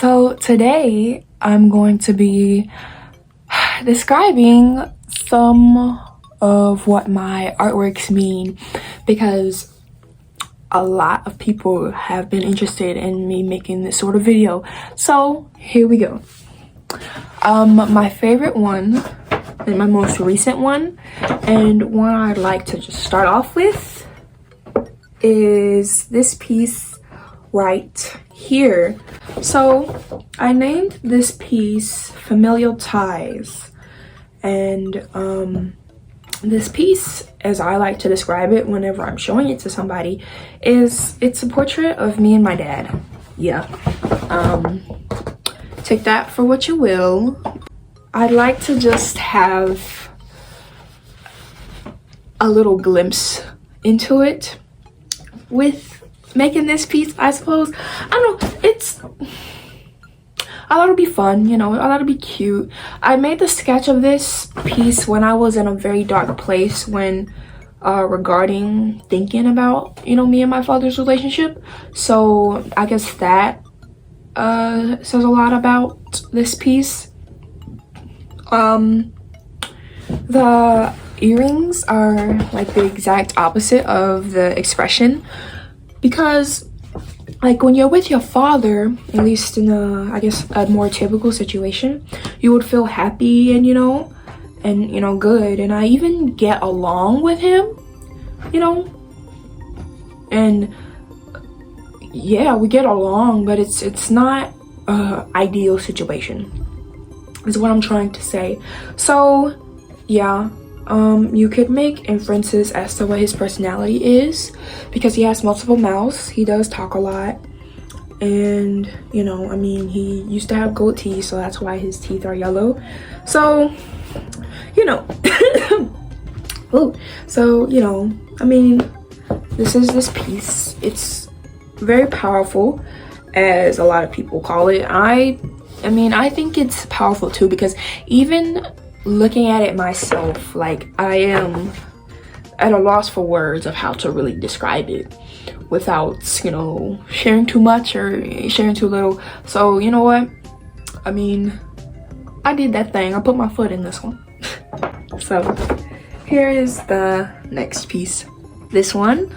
So today I'm going to be describing some of what my artworks mean, because a lot of people have been interested in me making this sort of video. So here we go. My favorite one and my most recent one, and one I'd like to just start off with, is this piece right here. So I named this piece Familial Ties, and this piece, as I like to describe it whenever I'm showing it to somebody, it's a portrait of me and my dad. Yeah, take that for what you will. I'd like to just have a little glimpse into it with making this piece, I suppose. I don't know, I thought it'd be fun, you know, I thought it'd be cute. I made the sketch of this piece when I was in a very dark place when regarding thinking about, you know, me and my father's relationship. So I guess that says a lot about this piece. The earrings are like the exact opposite of the expression, because like when you're with your father, at least in I guess a more typical situation, you would feel happy and you know good, and I even get along with him, you know, and yeah, we get along, but it's not a ideal situation is what I'm trying to say. So yeah, you could make inferences as to what his personality is, because he has multiple mouths, he does talk a lot, and you know, I mean, he used to have gold teeth, so that's why his teeth are yellow. So you know ooh, so you know, I mean, this is this piece. It's very powerful, as a lot of people call it. I mean, I think it's powerful too, because even looking at it myself, like, I am at a loss for words of how to really describe it without, you know, sharing too much or sharing too little. So you know what, I mean, I did that thing, I put my foot in this one. So here is the next piece. This one,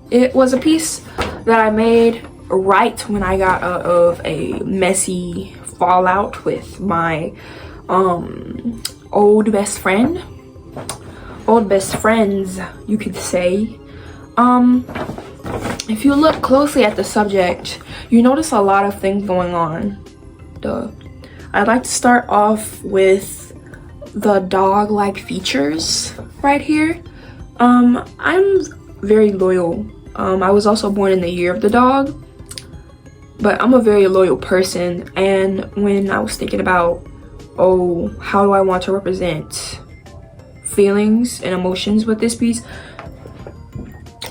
it was a piece that I made right when I got out of a messy fallout with my old best friends, you could say. If you look closely at the subject, you notice a lot of things going on. I'd like to start off with the dog-like features right here. I'm very loyal. I was also born in the year of the dog, but I'm a very loyal person, and when I was thinking about, oh, how do I want to represent feelings and emotions with this piece,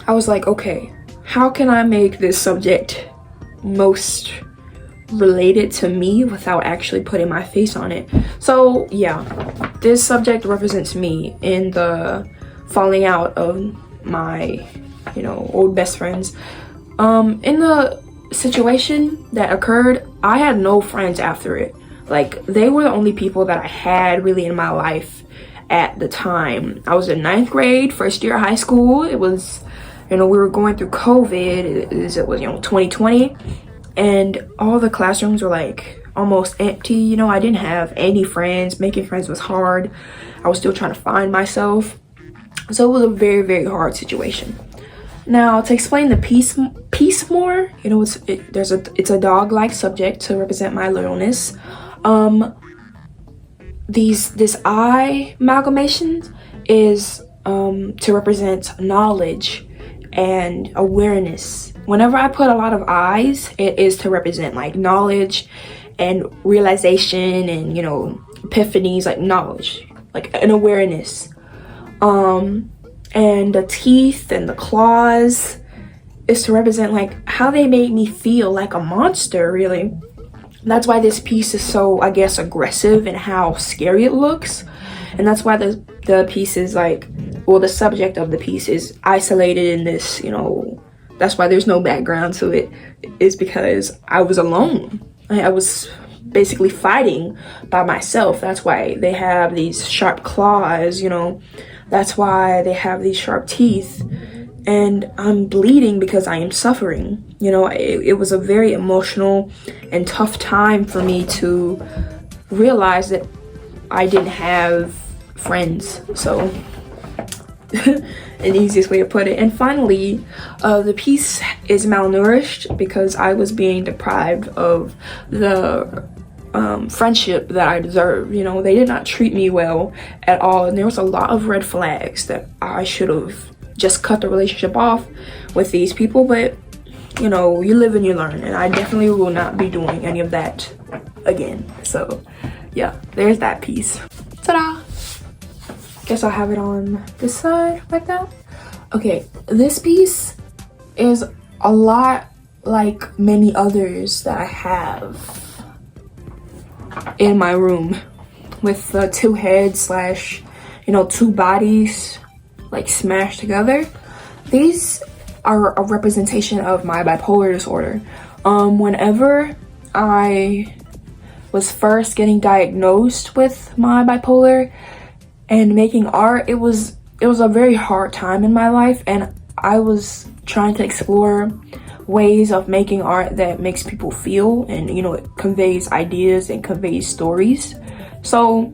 I was like, okay, how can I make this subject most related to me without actually putting my face on it? So yeah, this subject represents me in the falling out of my, you know, old best friends. In the situation that occurred, I had no friends after it. Like, they were the only people that I had really in my life at the time. I was in 9th grade, first year of high school. It was, you know, we were going through COVID. It was, you know, 2020, and all the classrooms were like almost empty. You know, I didn't have any friends. Making friends was hard. I was still trying to find myself. So it was a very, very hard situation. Now, to explain the piece more, you know, it's a dog-like subject to represent my loyalness. This eye amalgamation is to represent knowledge and awareness. Whenever I put a lot of eyes, it is to represent like knowledge and realization and, you know, epiphanies, like knowledge, like an awareness. And the teeth and the claws is to represent like how they made me feel like a monster, really. That's why this piece is so, I guess, aggressive and how scary it looks. And that's why the piece is like, well, the subject of the piece is isolated in this, you know, that's why there's no background to it, is because I was alone. I was basically fighting by myself. That's why they have these sharp claws, you know. That's why they have these sharp teeth. And I'm bleeding because I am suffering. You know, it was a very emotional and tough time for me to realize that I didn't have friends. So an easiest way to put it. And finally, the piece is malnourished because I was being deprived of the friendship that I deserve. You know, they did not treat me well at all, and there was a lot of red flags that I should have just cut the relationship off with these people. But you know, you live and you learn, and I definitely will not be doing any of that again. So yeah, there's that piece. Ta-da! Guess I'll have it on this side like that. Okay, this piece is a lot like many others that I have in my room, with the two heads slash, you know, two bodies like smashed together. These are a representation of my bipolar disorder. Whenever I was first getting diagnosed with my bipolar and making art, it was a very hard time in my life, and I was trying to explore ways of making art that makes people feel, and you know, it conveys ideas and conveys stories. So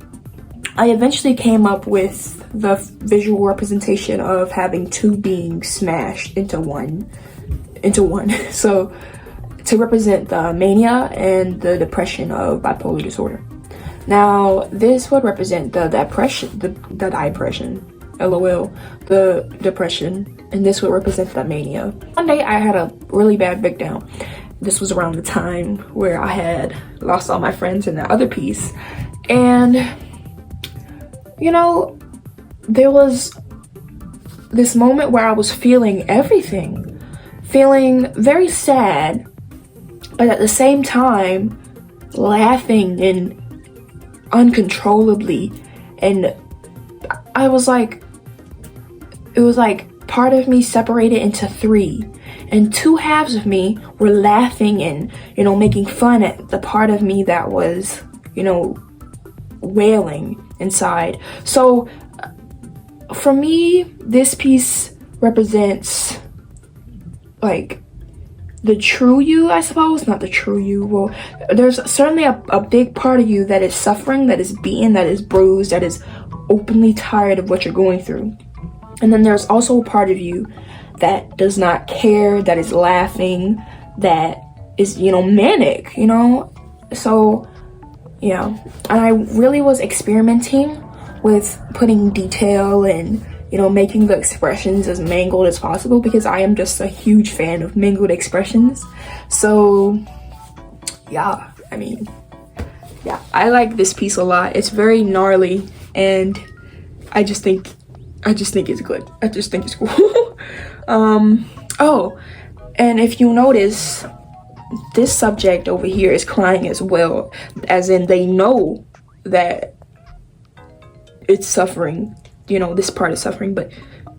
I eventually came up with the visual representation of having two beings smashed into one so to represent the mania and the depression of bipolar disorder. Now this would represent the depression, the depression, LOL, the depression, and this would represent the mania. One day I had a really bad breakdown. This was around the time where I had lost all my friends in that other piece, and you know, there was this moment where I was feeling everything, feeling very sad, but at the same time laughing and uncontrollably. And I was like, it was like part of me separated into three, and two halves of me were laughing and, you know, making fun at the part of me that was, you know, wailing inside. So for me, this piece represents like the true you, I suppose. Not the true you. Well, there's certainly a big part of you that is suffering, that is beaten, that is bruised, that is openly tired of what you're going through. And then there's also a part of you that does not care, that is laughing, that is, you know, manic, you know? So yeah, and I really was experimenting with putting detail and, you know, making the expressions as mangled as possible, because I am just a huge fan of mangled expressions. So yeah, I mean, yeah, I like this piece a lot. It's very gnarly, and I just think it's good. I just think it's cool. Oh, and if you notice, this subject over here is crying as well, as in they know that it's suffering, you know, this part is suffering, but,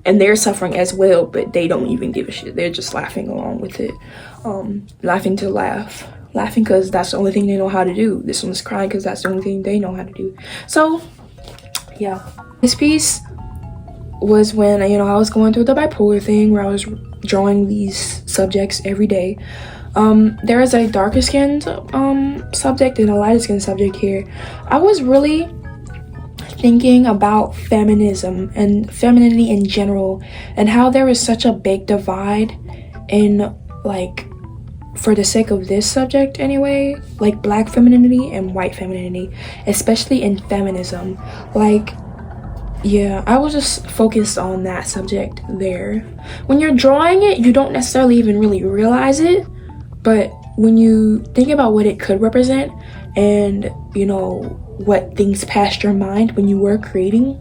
and they're suffering as well, but they don't even give a shit. They're just laughing along with it. Laughing to laugh. Laughing because that's the only thing they know how to do. This one's crying because that's the only thing they know how to do. So yeah, this piece was when, you know, I was going through the bipolar thing where I was drawing these subjects every day. There is a darker skinned subject and a lighter skinned subject here. I was really thinking about feminism and femininity in general, and how there is such a big divide in, like, for the sake of this subject anyway, like black femininity and white femininity, especially in feminism. Like, yeah, I was just focused on that subject there. When you're drawing it, you don't necessarily even really realize it, but when you think about what it could represent, and, you know, what things passed your mind when you were creating,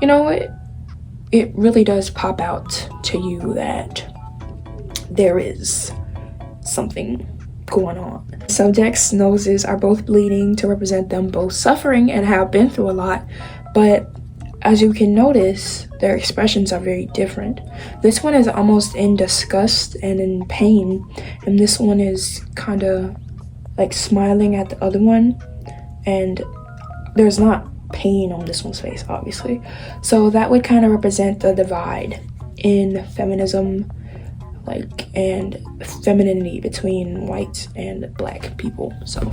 you know, it really does pop out to you that there is something going on. Subjects' noses are both bleeding to represent them both suffering and have been through a lot, but as you can notice, their expressions are very different. This one is almost in disgust and in pain, and this one is kind of like smiling at the other one, and there's not pain on this one's face, obviously. So that would kind of represent the divide in feminism, like, and femininity between white and black people. So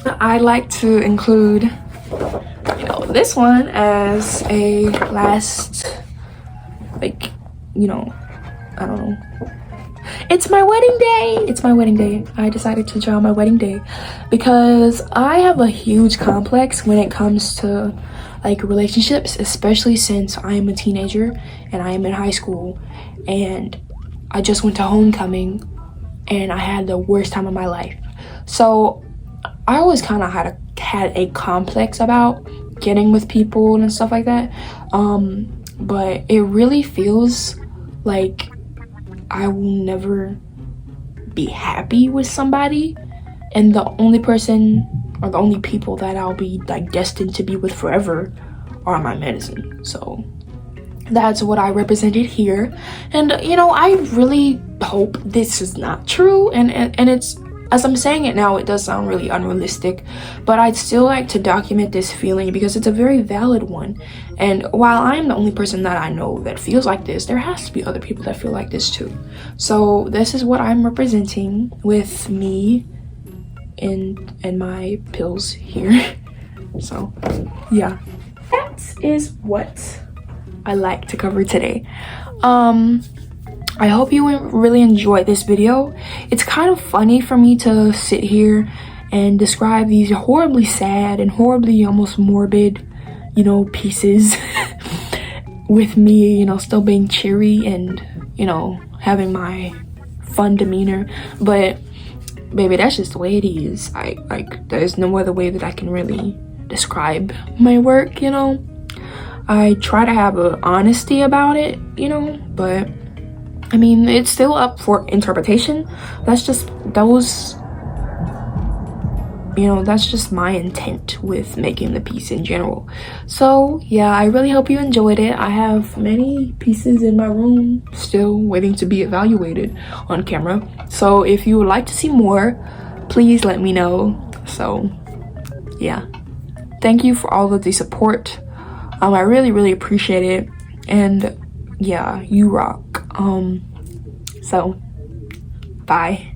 I like to include, you know, this one as a last, like, you know, I don't know. It's my wedding day. It's my wedding day. I decided to draw my wedding day because I have a huge complex when it comes to like relationships, especially since I am a teenager and I am in high school, and I just went to homecoming and I had the worst time of my life. So I always kind of had a complex about getting with people and stuff like that. But it really feels like I will never be happy with somebody, and the only person or the only people that I'll be like destined to be with forever are my medicine. So that's what I represented here. And you know, I really hope this is not true, and it's, as I'm saying it now, it does sound really unrealistic, but I'd still like to document this feeling because it's a very valid one. And while I'm the only person that I know that feels like this, there has to be other people that feel like this too. So this is what I'm representing with me and my pills here. So yeah, that is what I like to cover today. I hope you really enjoyed this video. It's kind of funny for me to sit here and describe these horribly sad and horribly almost morbid, you know, pieces with me, you know, still being cheery and, you know, having my fun demeanor. But baby, that's just the way it is. There's no other way that I can really describe my work, you know. I try to have an honesty about it, you know, but I mean, it's still up for interpretation. That's just my intent with making the piece in general. So yeah, I really hope you enjoyed it. I have many pieces in my room still waiting to be evaluated on camera. So if you would like to see more, please let me know. So yeah, thank you for all of the support. I really appreciate it, and yeah, you rock. So bye.